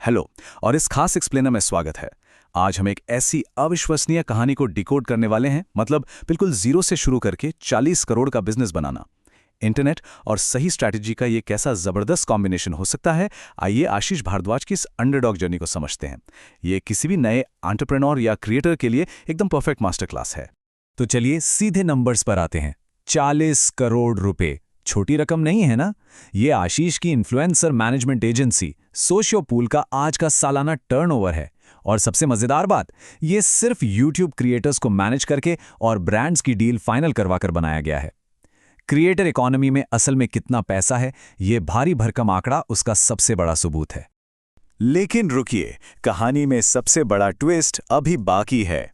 Hello. और इस खास एक्सप्लेनर में स्वागत है। आज हम एक ऐसी अविश्वसनीय कहानी को डिकोड करने वाले हैं, मतलब बिल्कुल जीरो से शुरू करके 40 करोड़ का बिजनेस बनाना। इंटरनेट और सही स्ट्रैटेजी का ये कैसा जबरदस्त कॉम्बिनेशन हो सकता है, आइए आशीष भारद्वाज की इस अंडरडॉग जर्नी को समझते हैं। ये किसी भी नए एंटरप्रेन्योर या क्रिएटर के लिए एकदम परफेक्ट मास्टर क्लास है। तो चलिए सीधे नंबर्स पर आते हैं। 40 करोड़ रुपए छोटी रकम नहीं है ना। ये आशीष की इन्फ्लुएंसर मैनेजमेंट एजेंसी सोशियोपूल का आज का सालाना टर्नओवर है। और सबसे मजेदार बात, ये सिर्फ यूट्यूब क्रिएटर्स को मैनेज करके और ब्रांड्स की डील फाइनल करवाकर बनाया गया है। क्रिएटर इकोनॉमी में असल में कितना पैसा है, ये भारी भरकम आंकड़ा उसका सबसे बड़ा सबूत है। लेकिन रुकिए, कहानी में सबसे बड़ा ट्विस्ट अभी बाकी है।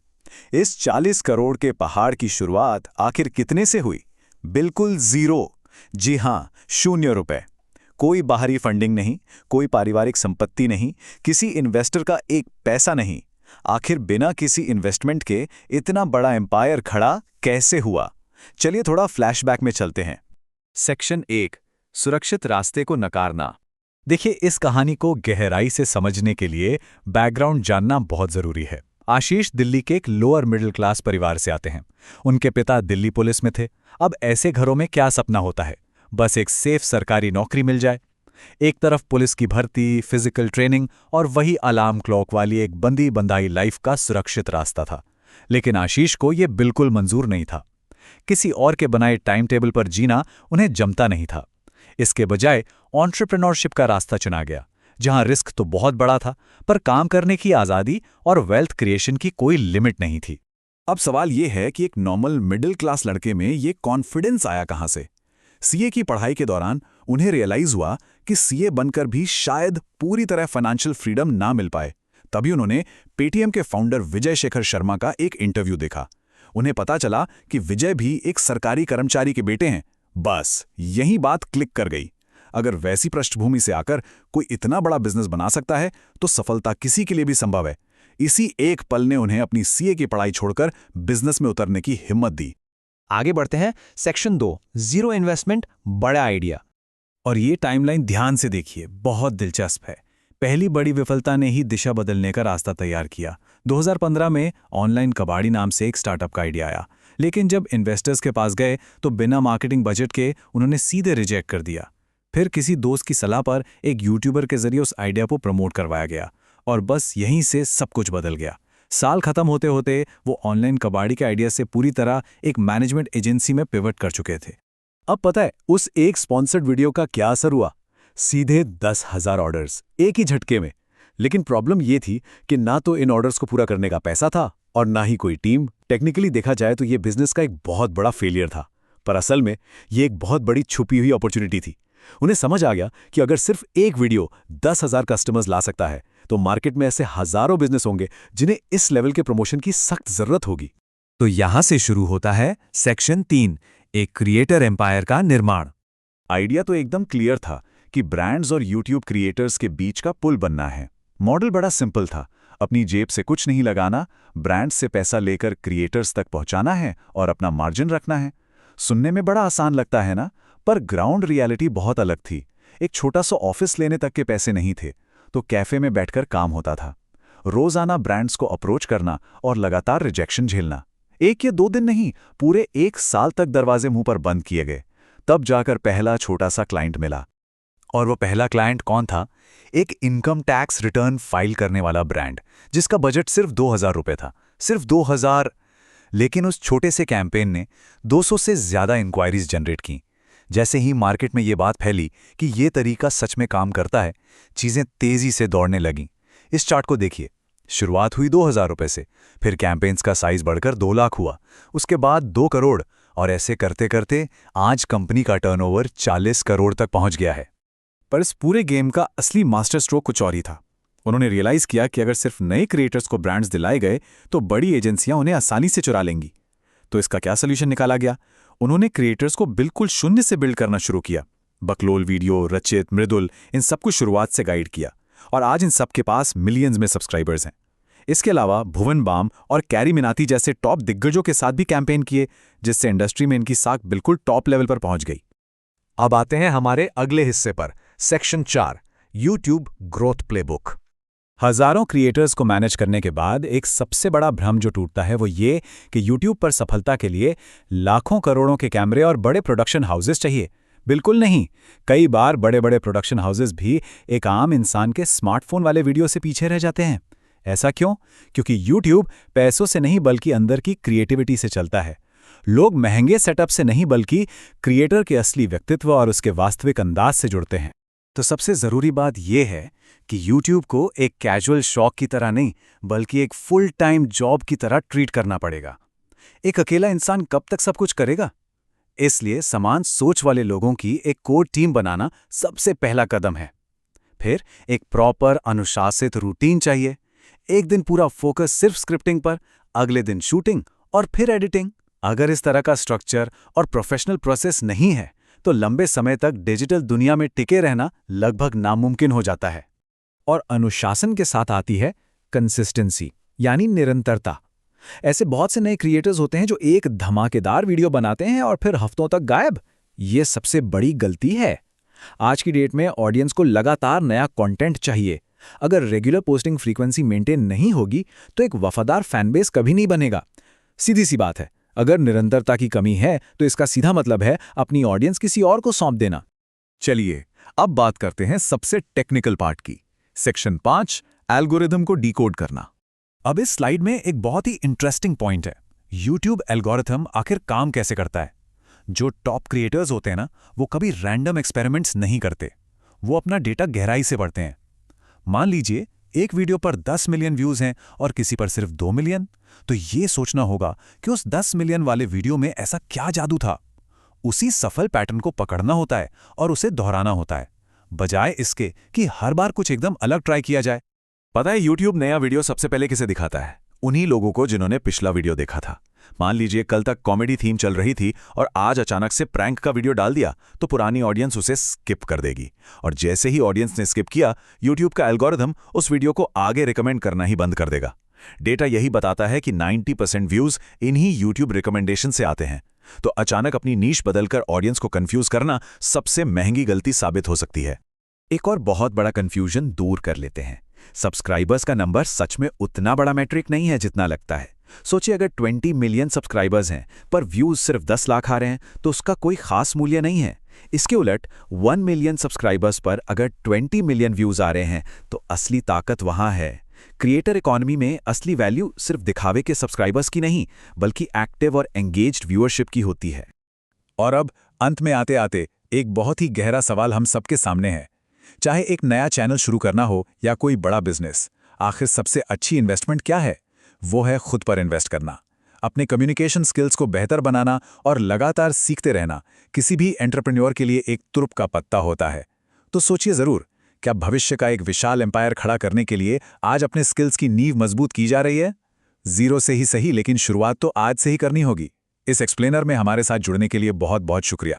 इस 40 करोड़ के पहाड़ की शुरुआत आखिर कितने से हुई? बिल्कुल जीरो। जी हां, 0 रुपए। कोई बाहरी फंडिंग नहीं, कोई पारिवारिक संपत्ति नहीं, किसी इन्वेस्टर का एक पैसा नहीं। आखिर बिना किसी इन्वेस्टमेंट के इतना बड़ा एम्पायर खड़ा कैसे हुआ? चलिए थोड़ा फ्लैशबैक में चलते हैं। सेक्शन 1, सुरक्षित रास्ते को नकारना। देखिए, इस कहानी को गहराई से समझने के लिए बैकग्राउंड जानना बहुत जरूरी है। आशीष दिल्ली के एक लोअर मिडिल क्लास परिवार से आते हैं। उनके पिता दिल्ली पुलिस में थे। अब ऐसे घरों में क्या सपना होता है? बस एक सेफ सरकारी नौकरी मिल जाए। एक तरफ पुलिस की भर्ती, फिजिकल ट्रेनिंग और वही अलार्म क्लॉक वाली एक बंदी बंधाई लाइफ का सुरक्षित रास्ता था। लेकिन आशीष को यह बिल्कुल मंजूर नहीं था। किसी और के बनाए टाइम टेबल पर जीना उन्हें जमता नहीं था। इसके बजाय एंटरप्रेन्योरशिप का रास्ता चुना गया, जहां रिस्क तो बहुत बड़ा था, पर काम करने की आजादी और वेल्थ क्रिएशन की कोई लिमिट नहीं थी। अब सवाल यह है कि एक नॉर्मल मिडिल क्लास लड़के में ये कॉन्फिडेंस आया कहां से? सीए की पढ़ाई के दौरान उन्हें रियलाइज हुआ कि सीए बनकर भी शायद पूरी तरह फाइनेंशियल फ्रीडम ना मिल पाए। तभी उन्होंने पेटीएम के फाउंडर विजय शेखर शर्मा का एक इंटरव्यू देखा। उन्हें पता चला कि विजय भी एक सरकारी कर्मचारी के बेटे हैं। बस यही बात क्लिक कर गई। अगर वैसी पृष्ठभूमि से आकर कोई इतना बड़ा बिजनेस बना सकता है, तो सफलता किसी के लिए भी संभव है। इसी एक पल ने उन्हें अपनी सीए की पढ़ाई छोड़कर बिजनेस में उतरने की हिम्मत दी। आगे बढ़ते हैं। सेक्शन 2, जीरो इन्वेस्टमेंट, बड़ा आइडिया। और ये टाइमलाइन ध्यान से देखिए, बहुत दिलचस्प है। पहली बड़ी विफलता ने ही दिशा बदलने का रास्ता तैयार किया। 2015 में ऑनलाइन कबाड़ी नाम से एक स्टार्टअप का आइडिया आया, लेकिन जब इन्वेस्टर्स के पास गए तो बिना मार्केटिंग बजट के उन्होंने सीधे रिजेक्ट कर दिया। फिर किसी दोस्त की सलाह पर एक यूट्यूबर के जरिए उस आइडिया को प्रमोट करवाया गया, और बस यहीं से सब कुछ बदल गया। साल खत्म होते होते वो ऑनलाइन कबाड़ी के आइडिया से पूरी तरह एक मैनेजमेंट एजेंसी में पिवट कर चुके थे। अब पता है उस एक स्पॉन्सर्ड वीडियो का क्या असर हुआ? सीधे 10,000 ऑर्डर्स एक ही झटके में। लेकिन प्रॉब्लम ये थी कि ना तो इन ऑर्डर्स को पूरा करने का पैसा था और ना ही कोई टीम। टेक्निकली देखा जाए तो ये बिजनेस का एक बहुत बड़ा फेलियर था, पर असल में ये एक बहुत बड़ी छुपी हुई अपॉर्चुनिटी थी। उन्हें समझ आ गया कि अगर सिर्फ एक वीडियो 10,000 कस्टमर्स ला सकता है, तो मार्केट में ऐसे हजारों बिजनेस होंगे जिन्हें इस लेवल के प्रमोशन की सख्त जरूरत होगी। तो यहां से शुरू होता है सेक्शन 3, एक क्रिएटर एम्पायर का निर्माण। आइडिया तो एकदम क्लियर था कि ब्रांड्स और यूट्यूब क्रिएटर्स के बीच का पुल बनना है। मॉडल बड़ा सिंपल था, अपनी जेब से कुछ नहीं लगाना, ब्रांड्स से पैसा लेकर क्रिएटर्स तक पहुंचाना है और अपना मार्जिन रखना है। सुनने में बड़ा आसान लगता है ना, पर ग्राउंड रियलिटी बहुत अलग थी। एक छोटा सा ऑफिस लेने तक के पैसे नहीं थे, तो कैफे में बैठकर काम होता था। रोजाना ब्रांड्स को अप्रोच करना और लगातार रिजेक्शन झेलना। 1 या 2 दिन नहीं, पूरे 1 साल तक दरवाजे मुंह पर बंद किए गए। तब जाकर पहला छोटा सा क्लाइंट मिला। और वो पहला क्लाइंट कौन था? एक इनकम टैक्स रिटर्न फाइल करने वाला ब्रांड, जिसका बजट सिर्फ 2,000 रुपए था। सिर्फ 2,000। लेकिन उस छोटे से कैंपेन ने 200 से ज्यादा इंक्वायरीज जनरेट की। जैसे ही मार्केट में ये बात फैली कि ये तरीका सच में काम करता है, चीजें तेजी से दौड़ने लगीं। इस चार्ट को देखिए, शुरुआत हुई 2,000 रुपए से, फिर कैंपेन्स का साइज बढ़कर 2 लाख हुआ, उसके बाद 2 करोड़, और ऐसे करते करते आज कंपनी का टर्नओवर 40 करोड़ तक पहुंच गया है। पर इस पूरे गेम का असली मास्टर स्ट्रोक कुछ और ही था। उन्होंने रियलाइज किया कि अगर सिर्फ नए क्रिएटर्स को ब्रांड्स दिलाए गए तो बड़ी एजेंसियां उन्हें आसानी से चुरा लेंगी। तो इसका क्या सोल्यूशन निकाला गया? उन्होंने क्रिएटर्स को बिल्कुल शून्य से बिल्ड करना शुरू किया। बकलोल, वीडियो, रचित, मृदुल, इन सबको शुरुआत से गाइड किया, और आज इन सबके पास मिलियंस में सब्सक्राइबर्स हैं। इसके अलावा भुवन बाम और कैरी मिनाती जैसे टॉप दिग्गजों के साथ भी कैंपेन किए, जिससे इंडस्ट्री में इनकी साख बिल्कुल टॉप लेवल पर पहुंच गई। अब आते हैं हमारे अगले हिस्से पर, सेक्शन 4, यूट्यूब ग्रोथ प्लेबुक। हजारों क्रिएटर्स को मैनेज करने के बाद एक सबसे बड़ा भ्रम जो टूटता है वो ये कि YouTube पर सफलता के लिए लाखों करोड़ों के कैमरे और बड़े प्रोडक्शन हाउसेस चाहिए। बिल्कुल नहीं। कई बार बड़े बड़े प्रोडक्शन हाउसेस भी एक आम इंसान के स्मार्टफोन वाले वीडियो से पीछे रह जाते हैं। ऐसा क्यों? क्योंकि YouTube पैसों से नहीं बल्कि अंदर की क्रिएटिविटी से चलता है। लोग महंगे सेटअप से नहीं बल्कि क्रिएटर के असली व्यक्तित्व और उसके वास्तविक अंदाज से जुड़ते हैं। तो सबसे ज़रूरी बात यह है कि YouTube को एक कैजुअल शौक की तरह नहीं बल्कि एक फुल टाइम जॉब की तरह ट्रीट करना पड़ेगा। एक अकेला इंसान कब तक सब कुछ करेगा? इसलिए समान सोच वाले लोगों की एक कोर टीम बनाना सबसे पहला कदम है। फिर एक प्रॉपर अनुशासित रूटीन चाहिए। एक दिन पूरा फोकस सिर्फ स्क्रिप्टिंग पर, अगले दिन शूटिंग और फिर एडिटिंग। अगर इस तरह का स्ट्रक्चर और प्रोफेशनल प्रोसेस नहीं है तो लंबे समय तक डिजिटल दुनिया में टिके रहना लगभग नामुमकिन हो जाता है। और अनुशासन के साथ आती है कंसिस्टेंसी, यानी निरंतरता। ऐसे बहुत से नए क्रिएटर्स होते हैं जो एक धमाकेदार वीडियो बनाते हैं और फिर हफ्तों तक गायब। ये सबसे बड़ी गलती है। आज की डेट में ऑडियंस को लगातार नया कंटेंट चाहिए। अगर रेगुलर पोस्टिंग फ्रीक्वेंसी मेंटेन नहीं होगी तो एक वफादार फैनबेस कभी नहीं बनेगा। सीधी सी बात है, अगर निरंतरता की कमी है तो इसका सीधा मतलब है अपनी ऑडियंस किसी और को सौंप देना। चलिए अब बात करते हैं सबसे टेक्निकल पार्ट की। सेक्शन 5, एल्गोरिथम को डिकोड करना। अब इस स्लाइड में एक बहुत ही इंटरेस्टिंग पॉइंट है। YouTube एल्गोरिथम आखिर काम कैसे करता है? जो टॉप क्रिएटर्स होते हैं ना, वो कभी रैंडम एक्सपेरिमेंट्स नहीं करते। वो अपना डेटा गहराई से पढ़ते हैं। मान लीजिए एक वीडियो पर 10 मिलियन व्यूज हैं और किसी पर सिर्फ 2 मिलियन, तो ये सोचना होगा कि उस 10 मिलियन वाले वीडियो में ऐसा क्या जादू था। उसी सफल पैटर्न को पकड़ना होता है और उसे दोहराना होता है, बजाय इसके कि हर बार कुछ एकदम अलग ट्राई किया जाए। पता है YouTube नया वीडियो सबसे पहले किसे दिखाता है? उन्हीं लोगों को जिन्होंने पिछला वीडियो देखा था। मान लीजिए कल तक कॉमेडी थीम चल रही थी और आज अचानक से प्रैंक का वीडियो डाल दिया, तो पुरानी ऑडियंस उसे स्किप कर देगी। और जैसे ही ऑडियंस ने स्किप किया, YouTube का एल्गोरिथम उस वीडियो को आगे रिकमेंड करना ही बंद कर देगा। डेटा यही बताता है कि 90% व्यूज इन्हीं YouTube रिकमेंडेशन से आते हैं। तो अचानक अपनी नीश बदलकर ऑडियंस को कंफ्यूज करना सबसे महंगी गलती साबित हो सकती है। एक और बहुत बड़ा कंफ्यूजन दूर कर लेते हैं। सब्सक्राइबर्स का नंबर सच में उतना बड़ा मैट्रिक नहीं है जितना लगता है। सोचिए अगर 20 मिलियन सब्सक्राइबर्स हैं पर व्यूज सिर्फ 10 लाख आ रहे हैं तो उसका कोई खास मूल्य नहीं है। इसके उलट 1 मिलियन सब्सक्राइबर्स पर अगर 20 मिलियन व्यूज आ रहे हैं तो असली ताकत वहां है। क्रिएटर इकोनॉमी में असली वैल्यू सिर्फ दिखावे के सब्सक्राइबर्स की नहीं बल्कि एक्टिव और एंगेज्ड व्यूअरशिप की होती है। और अब अंत में आते आते एक बहुत ही गहरा सवाल हम सबके सामने है। चाहे एक नया चैनल शुरू करना हो या कोई बड़ा बिजनेस, आखिर सबसे अच्छी इन्वेस्टमेंट क्या है? वो है खुद पर इन्वेस्ट करना, अपने कम्युनिकेशन स्किल्स को बेहतर बनाना और लगातार सीखते रहना किसी भी एंटरप्रेन्योर के लिए एक तुरुप का पत्ता होता है। तो सोचिए जरूर, क्या भविष्य का एक विशाल एम्पायर खड़ा करने के लिए आज अपने स्किल्स की नींव मजबूत की जा रही है? जीरो से ही सही, लेकिन शुरुआत तो आज से ही करनी होगी। इस एक्सप्लेनर में हमारे साथ जुड़ने के लिए बहुत बहुत शुक्रिया।